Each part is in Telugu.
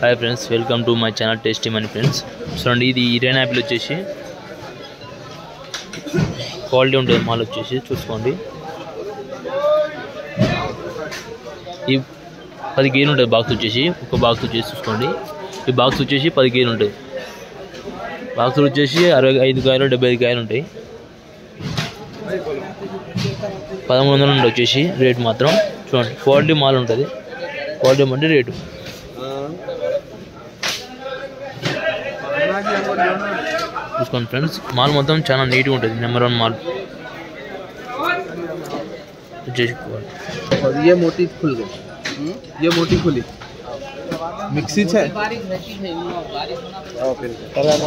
Hi friends, welcome to my channel tasty money friends. చూడండి, ఇది ఇరాన్ యాపిల్ వచ్చేసి క్వాలిటీ ఉంటుంది. మాల్ వచ్చేసి చూసుకోండి, ఈ 10 కేజీలు ఉంటుంది బాక్స్ వచ్చేసి. ఒక బాక్స్ వచ్చేసి చూసుకోండి, ఈ బాక్స్ వచ్చేసి 10 కేజీలు ఉంటుంది. బాక్సులు వచ్చేసి 65 కాయలు 75 కాయలు ఉంటాయి. 1100 నుండి వచ్చేసి రేటు మాత్రం చూడండి. క్వాలిటీ మాల్ ఉంటుంది, క్వాలిటీ అంటే రేటు. చూసుకోండి ఫ్రెండ్స్, మాల్ మొత్తం చాలా నీట్గా ఉంటుంది. నెంబర్ 1 మాల్ వచ్చేసి. ये मोटी खुल गई, ये मोटी खुली मिक्सी है.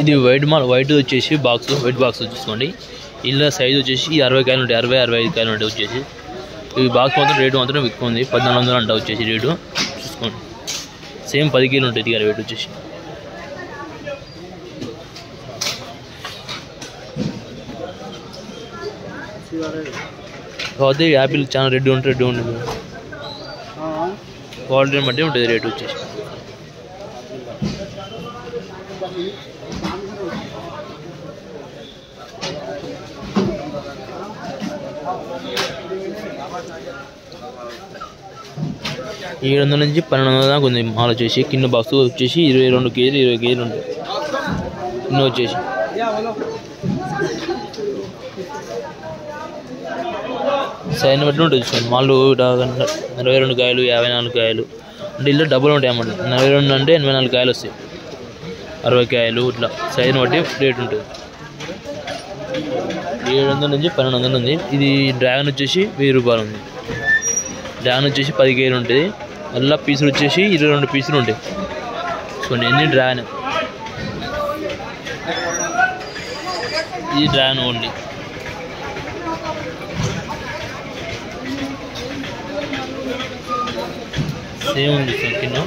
ఇది వైట్ మాల్, వైట్ వచ్చేసి బాక్స్, వైట్ బాక్స్ చూసుకోండి. ఇలా సైజ్ వచ్చేసి 60 కాయలు ఉంటాయి, 60-65 కాయలు ఉంటాయి వచ్చేసి. ఈ బాక్స్ మాత్రం రేటు మాత్రం ఎక్కువ ఉంది, 1400 అంట వచ్చేసి రేటు. చూసుకోండి, సేమ్ 10 కేజీలు ఉంటుంది ఇక రేటు వచ్చేసి. కాకపోతే యాపిల్ చాలా రెడ్ ఉంటుంది, క్వాలిటీని బట్టి ఉంటుంది రేటు వచ్చేసి. ఈ 700 నుంచి 1200 దాకా ఉంది మాల్ వచ్చేసి. కింద బాక్స్ వచ్చేసి 22 కేజీలు 20 కేజీలు ఉంటాయి కింద వచ్చేసి. సైజుని బట్టి ఉంటుంది చూసుకోండి. మాలు 42 కాయలు 54 కాయలు అంటే ఇలా డబ్బులు ఉంటాయి అన్నమాట. 42 అంటే 84 కాయలు వస్తాయి, 60 కాయలు ఇట్లా సైజుని బట్టి రేట్ ఉంటుంది. 700 నుంచి 1200 ఉంది. ఇది డ్రాగన్ వచ్చేసి 1000 రూపాయలు ఉంది. డ్రాగన్ వచ్చేసి 10 కేజీలు ఉంటుంది. అలా పీసులు వచ్చేసి 22 పీసులు ఉంటాయి చూడండి. ఎన్ని డ్రాగన్, ఇది డ్రాగన్ ఓన్లీ. సేమ్ ఉంది కింద.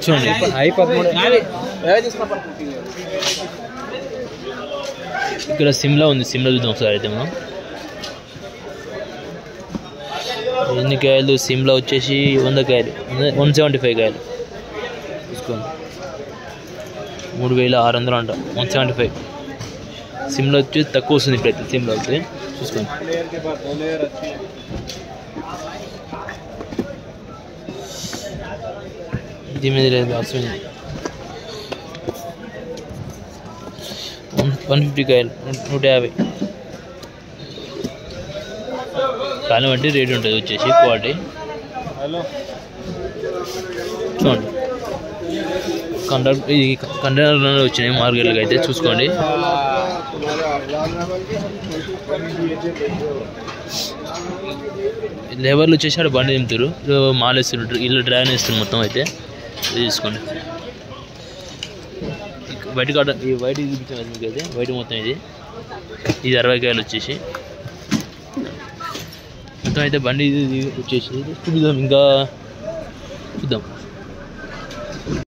చూడండి, ఇక్కడ సిమ్లా ఉంది. సిమ్లా చూద్దాం ఒకసారి అయితే మనం. ఎన్ని కాయలు? సిమ్లా వచ్చేసి 100 కాయలు, 175 కాయలు చూసుకోండి. 3600 అంట, 175. సిమ్లా వచ్చి తక్కువ వస్తుంది ఇప్పుడైతే. సిమ్లా వచ్చి చూసుకోండి. దీని మీద లేదు బాక్స్. 150 కాయలు 150 కాయలు బట్టి రేట్ ఉంటుంది వచ్చేసి. క్వాలిటీ చూడండి. ఇది కంటైనర్లో వచ్చినాయి మార్కెట్లోకి అయితే చూసుకోండి. లేబర్లు వచ్చేసి అక్కడ బండి దింపుతారు, మాల్ వేస్తుంటారు, ఇల్లు డ్రాగన్ వేస్తారు మొత్తం అయితే. ఇది తీసుకోండి. వైట్ కాటన్, ఈ వైట్ చూపించాను మీకు అయితే. వైట్ మొత్తం ఇది 60 కాయలు వచ్చేసి మొత్తం అయితే. బండి ఇది వచ్చేసి చూద్దాం, ఇంకా చూద్దాం.